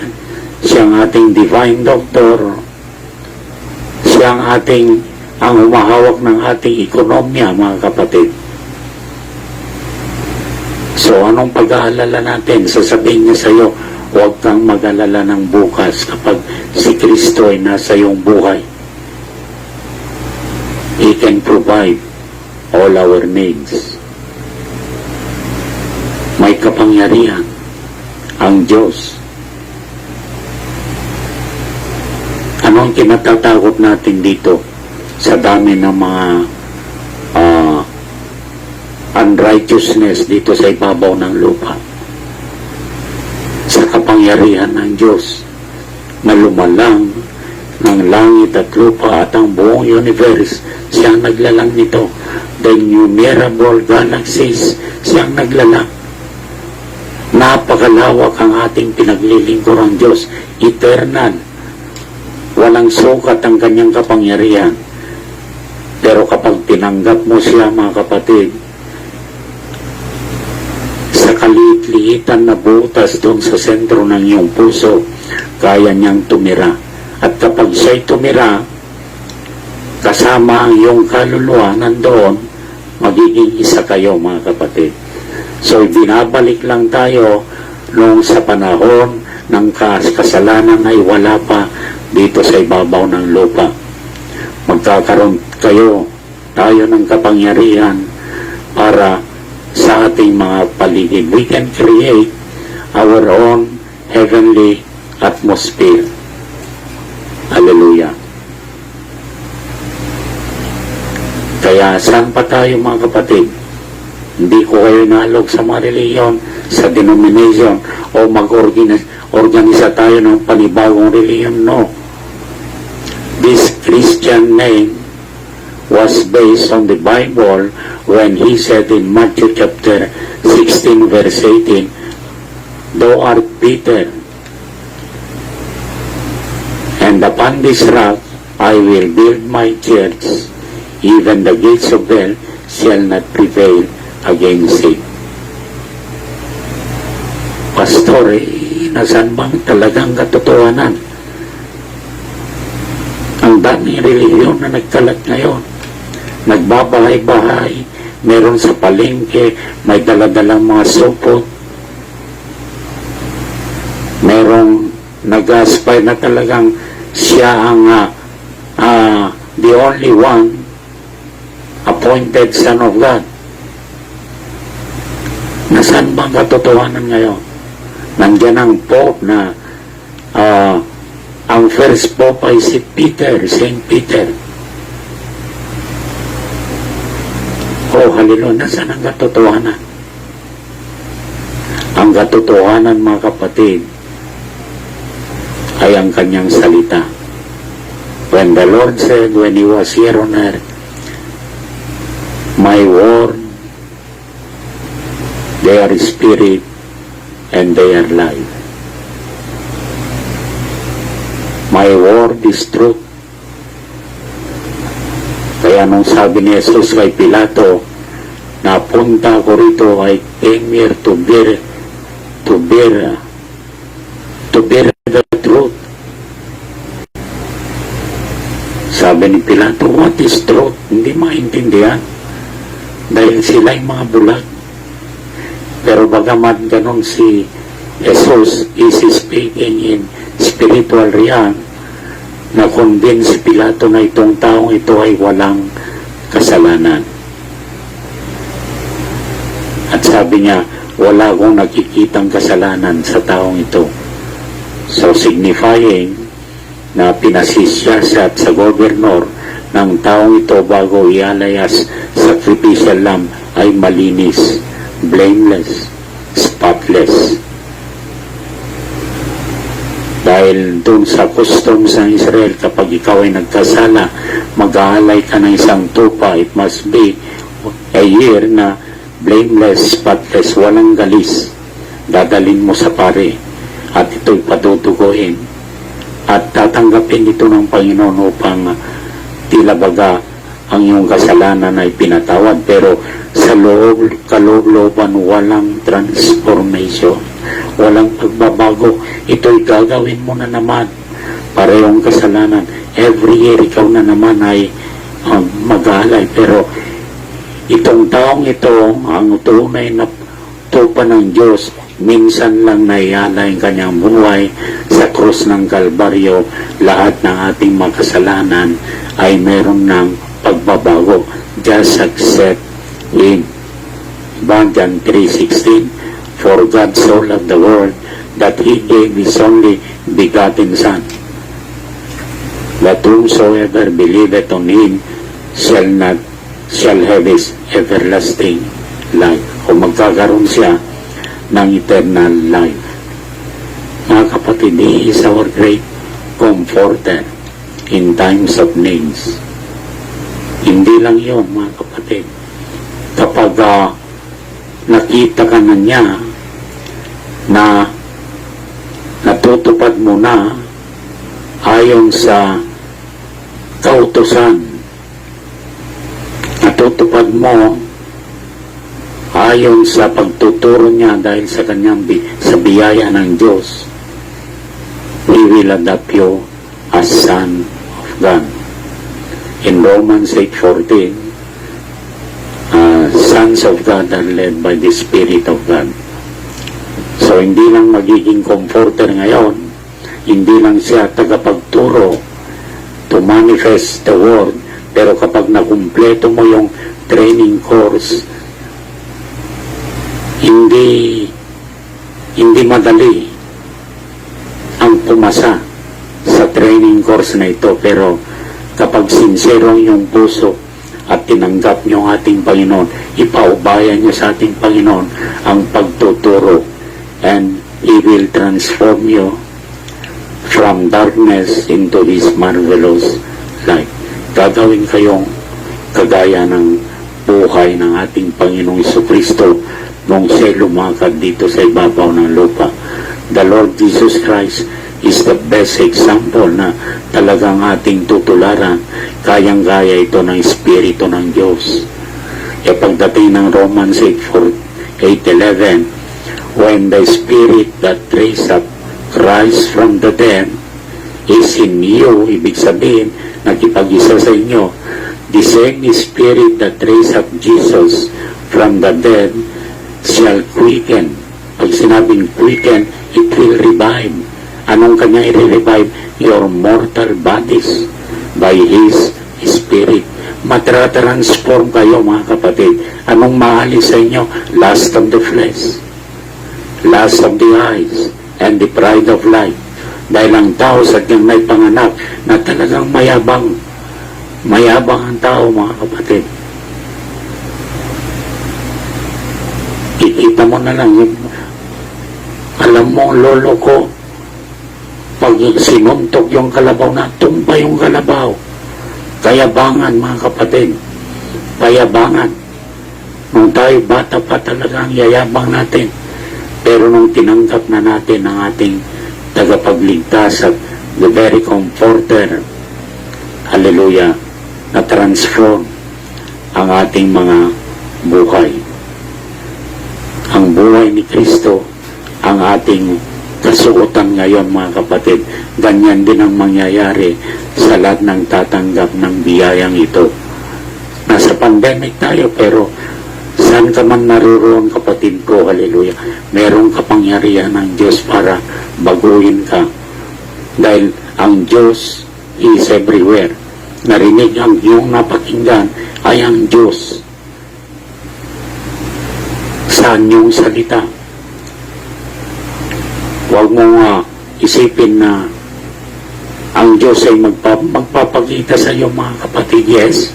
Speaker 1: siya ang ating divine doctor, siya ang humahawak ng ating ekonomiya mga kapatid. So anong pag-aalala natin? Sasabihin niya sa iyo, huwag kang mag-alala ng bukas kapag si Kristo ay nasa iyong buhay. He can provide all our needs. May kapangyarihan ang Diyos. Ano ang kinatatakot natin dito sa dami ng mga unrighteousness dito sa ibabaw ng lupa? Sa kapangyarihan ng Diyos na lumalang ng langit at lupa at ang buong universe, siyang naglalang nito. The innumerable galaxies, siyang naglalang. Napakalawak ang ating pinaglilingkurang Diyos, eternal. Walang sukat ang kanyang kapangyarihan. Pero kapag tinanggap mo siya mga kapatid, sa kaliit-liitan na butas doon sa sentro ng iyong puso, kaya niyang tumira. At kapag siya'y tumira, kasama ang iyong kaluluwa nandoon, magiging isa kayo mga kapatid. So binabalik lang tayo nung sa panahon ng kasalanan ay wala pa dito sa ibabaw ng lupa. Magkakaroon tayo ng kapangyarihan para sa ating mga paligid. We can create our own heavenly atmosphere. Hallelujah. Kaya saan pa tayo mga kapatid? Hindi ko kayo naalog sa mga reliyon, sa denomination, o mag-organisa tayo ng panibagong reliyon. No. This Christian name was based on the Bible when he said in Matthew chapter 16 verse 18, "Thou art Peter, and upon this rock I will build my church, even the gates of hell shall not prevail against it." Pastor, nasan bang talagang katotohanan? Ang daming relihiyon na nagkalat ngayon. Nagbabahay-bahay, meron sa palengke, may daladalang mga supot, merong nag-aspire na talagang siya ang the only one appointed Son of God. Nasaan bang katotohanan ngayon? Nandiyan ang Pope na ang first Pope ay si Peter, Saint Peter. Oh, hallelujah. Nasaan ang katotohanan? Ang katotohanan mga kapatid ay ang kanyang salita. When the Lord said, when He was here on earth, "My word, they are spirit and they are life. My word is truth." Kaya nung sabi ni Jesus kay Pilato, "Napunta ko rito, I came here to bear the truth." Sabi ni Pilato, "What is truth?" Hindi maintindihan dahil sila yung mga bulag. Pero bagamat ganon si Jesus is speaking in spiritual realm, na-convince si Pilato na itong taong ito ay walang kasalanan. At sabi niya, wala akong nakikitang kasalanan sa taong ito. So signifying na pinasisya siya sa gobernador ng taong ito bago ialayas sacrificial lamb ay malinis, blameless, spotless. Dahil doon sa customs ng Israel, kapag ikaw ay nagkasala, mag-aalay ka ng isang tupa. It must be a year na blameless, spotless, walang galis. Dadalin mo sa pare at ito'y paduduguin. At tatanggapin ito ng Panginoon upang tila baga ang iyong kasalanan ay pinatawad. Pero sa kaloob-looban, walang transformation, walang pagbabago. Ito'y gagawin mo na naman. Parehong kasalanan. Every year, ikaw na naman ay mag-aalay. Pero itong taong ito, ang tunay na tupa ng Diyos, minsan lang naialay ang kanyang buhay sa krus ng Kalbaryo. Lahat ng ating makasalanan ay meron ng pagbabago. Just accept Him. John 3:16, for God so loved the world that He gave His only begotten Son, that whomsoever believeth on Him shall have His everlasting life. O magkakaroon siya ng eternal life. Mga kapatid, He is our great comforter in times of needs. Hindi lang yun, mga kapatid. Kapag nakita ka na niya na natutupad mo na ayon sa kautusan, natutupad mo ayon sa pagtuturo niya dahil sa kanyang sa biyaya ng Diyos, He will adopt you as son of God. In Romans 8:14, sons of God are led by the Spirit of God. So hindi lang magiging comforter ngayon, hindi lang siya tagapagturo to manifest the word, pero kapag nakumpleto mo yung training course, hindi madali ang pumasa sa training course na ito. Pero kapag sincero ang iyong puso at tinanggap niyo ang ating Panginoon, ipaubayan niyo sa ating Panginoon ang pagtuturo, and He will transform you from darkness into His marvelous light. Gagawin kayong kagaya ng buhay ng ating Panginoong Jesucristo nung siya lumakad dito sa ibabaw ng lupa. The Lord Jesus Christ is the best example na talagang ating tutularan. Kayang-kaya ito ng Espiritu ng Diyos. E pagdating ng Romans 8:11, when the Spirit that raised up Christ from the dead is in you, ibig sabihin, nakipag-isa sa inyo, the same Spirit that raised up Jesus from the dead shall quicken. Pag sinabing quicken, it will revive. Anong kanya i-revive? Your mortal bodies by His Spirit. Matra-transform kayo, mga kapatid. Anong maalis sa inyo? Lust of the flesh, lust of the eyes, and the pride of life. Dahil ang tao sa kanyang may panganak na talagang mayabang. Mayabang ang tao, mga kapatid. Ikita mo na lang yung, alam mo, lolo ko, pag sinuntok yung kalabaw na, tumba yung kalabaw. Kayabangan, mga kapatid. Kayabangan. Nung tayo bata pa, talagang yayabang natin. Pero nung tinanggap na natin ang ating tagapagligtas at the very comforter, hallelujah, na transform ang ating mga buhay. Ang buhay ni Kristo, ang ating kasuotan ngayon, mga kapatid. Ganyan din ang mangyayari sa lahat ng tatanggap ng biyayang ito. Nasa pandemic tayo, pero saan ka man naroon, kapatid ko, hallelujah, merong kapangyarihan ng Diyos para baguhin ka. Dahil ang Diyos is everywhere. Narinig ang iyong napakinggan ay ang Diyos sa inyong salita. Huwag mo isipin na ang Diyos ay magpapakita sa iyo, mga kapatid. Yes,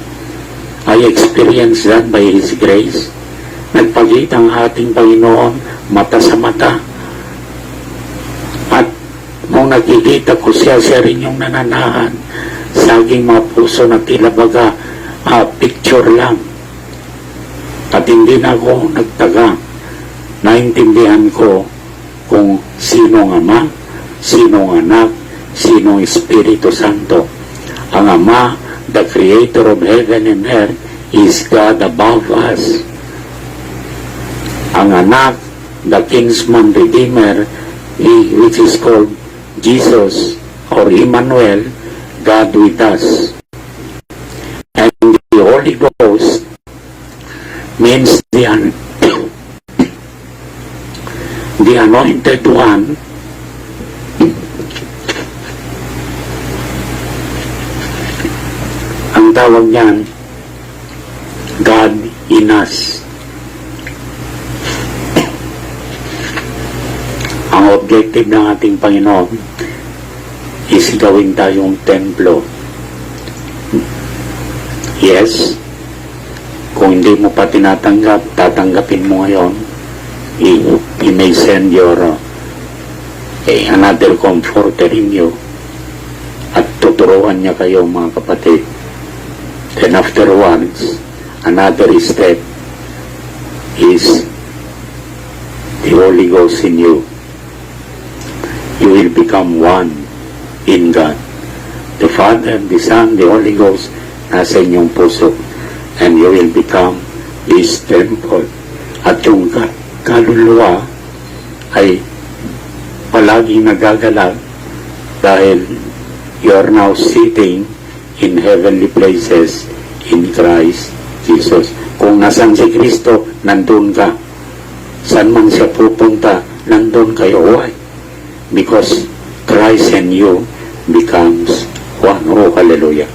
Speaker 1: I experienced that by His grace. Nagpakita ang ating Panginoon mata sa mata. At nung nakikita ko siya rin yung nananahan sa aking mga puso na tila baga picture lang. At hindi na ako nagtaga. Naintindihan ko kung sino ang Ama, sino ang Anak, sino ang Espiritu Santo. Ang Ama, the Creator of heaven and earth, is God above us. Ang Anak, the Kingsman Redeemer, which is called Jesus or Emmanuel, God with us. And the Holy Ghost means the Anointed One, ang tawag niyan, God in us. Ang objective ng ating Panginoon is gawin tayong templo. Yes, kung hindi mo pa tinatanggap, tatanggapin mo ngayon. He may send your another comforter in you at tuturuan niya kayo, mga kapatid. Then afterwards, another step is the Holy Ghost in you. You will become one in God. The Father, the Son, the Holy Ghost nasa inyong puso, and you will become His temple. At yung kaluluwa ay palaging nagagalag dahil you are now sitting in heavenly places in Christ Jesus. Kung nasan si Kristo, nandun ka. Saan man siya pupunta, nandun kayo. Why? Because Christ and you becomes one. Oh, hallelujah.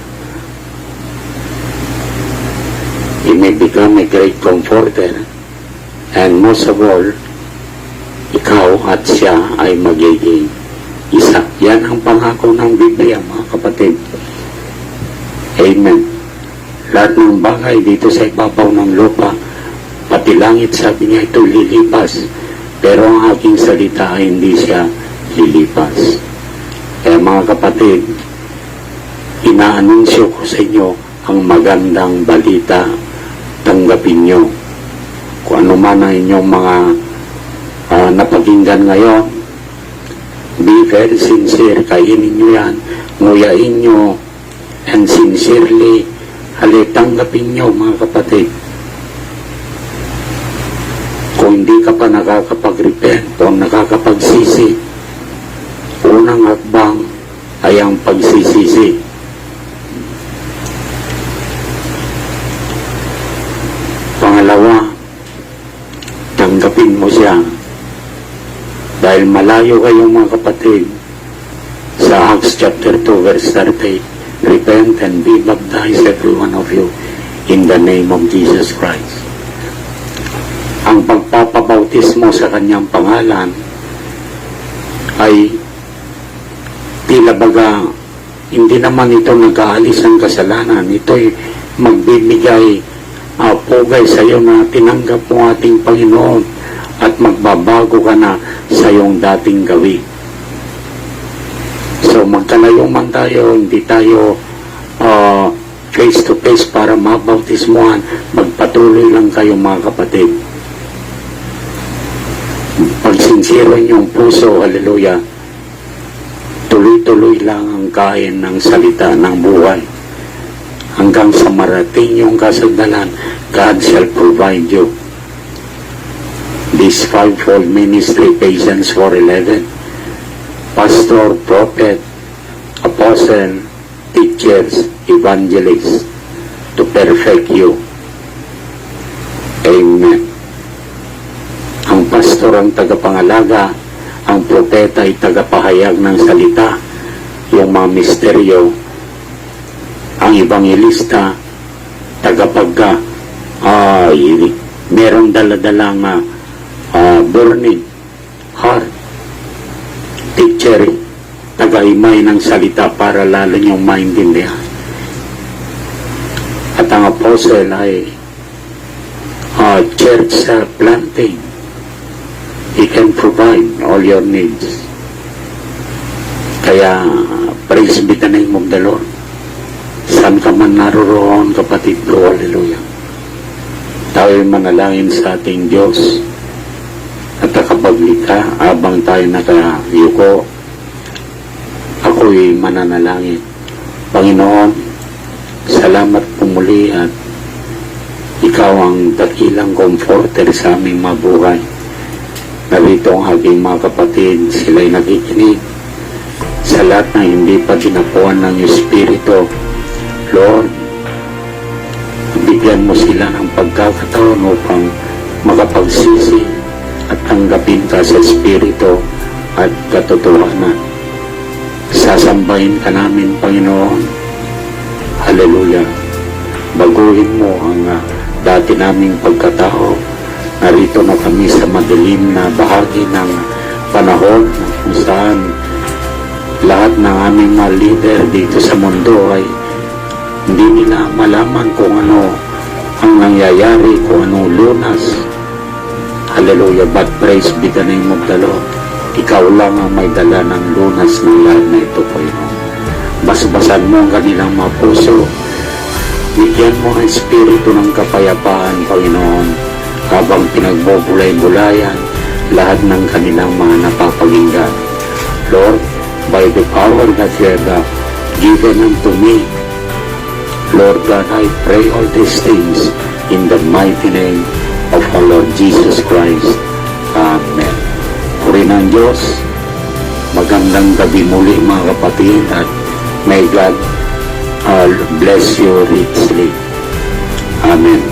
Speaker 1: He may become a great comforter, and most of all, ikaw at siya ay magiging isa. Yan ang pangako ng Biblia, mga kapatid. Amen. Lahat ng bagay dito sa ibabaw ng lupa, pati langit, sabi niya, ito lilipas. Pero ang aking salita ay hindi siya lilipas. Kaya mga kapatid, inaanunsyo ko sa inyo ang magandang balita. Tanggapin nyo. Kung ano man ang inyong mga napakinggan ngayon, be very sincere. Kainin nyo yan. Nguyain nyo. And sincerely, tanggapin nyo, mga kapatid. Kung hindi ka pa nakakapag-repent o nakakapagsisi, unang hakbang ay ang pagsisisi. Pangalawa, tanggapin mo siya. Dahil malayo kayo, mga kapatid, sa Acts chapter 2 verse 38, repent and be baptized every one of you in the name of Jesus Christ. Ang pagpapabautismo sa kanyang pangalan ay tila baga hindi naman ito nag-aalis ng kasalanan. Ito'y magbibigay pugay sa iyo na tinanggap mo ating Panginoon at magbabago ka na sa iyong dating gawin. So magkalayo man tayo, hindi tayo face to face para mabautismuhan, magpatuloy lang kayo, mga kapatid. Pagsinsiro yung puso, hallelujah, tuloy-tuloy lang ang kain ng salita ng buhay. Hanggang sa marating yung kasandalan, God shall provide you. This fivefold ministry, Ephesians 4:11, pastor, prophet, apostle, teachers, evangelists, to perfect you. Amen. Ang pastor ang tagapangalaga, ang propeta ay tagapahayag ng salita, yung mga misteryo, ang evangelista, tagapagka, merong daladalang burning heart. Teacher, tagahimay ng salita para lalo niyong maintindihan. At ang apostle ay church planting. He can provide all your needs. Kaya, praise be the name of the Lord. Saan ka man naroroon, kapatid ko, hallelujah. Tayo'y manalangin sa ating Diyos at nakapaglikha habang tayo nakayuko. Ako'y mananalangin. Panginoon, salamat po muli at ikaw ang dakilang comforter sa aming mabuhay. Narito ang aking mga kapatid, sila'y nakikinig sa lahat na hindi pa dinapuan ng Espiritu. Lord, bigyan mo sila ng pagkakataon upang makapagsisi at tanggapin ka sa Espiritu at katotohanan. Sasambahin ka namin, Panginoon. Hallelujah. Baguhin mo ang dati naming pagkatao. Narito na kami sa madilim na bahagi ng panahon kung saan lahat ng aming mga leader dito sa mundo ay hindi nila malaman kung ano ang nangyayari, kung anong lunas. Hallelujah. But praise be the name of the Lord. Ikaw lang ang may dala ng lunas ng lahat na ito, Panginoon. Basbasan mo ang kanilang mga puso. Bigyan mo ang espiritu ng kapayapaan, Panginoon, habang pinagbubulay-bulayan lahat ng kanilang mga napapakinggan. Lord, by the power that you have given unto me, Lord God, I pray all these things in the mighty name of our Lord Jesus Christ. Amen. Puri ng Diyos, magandang gabi muli mga kapatid at may God bless you richly. Amen.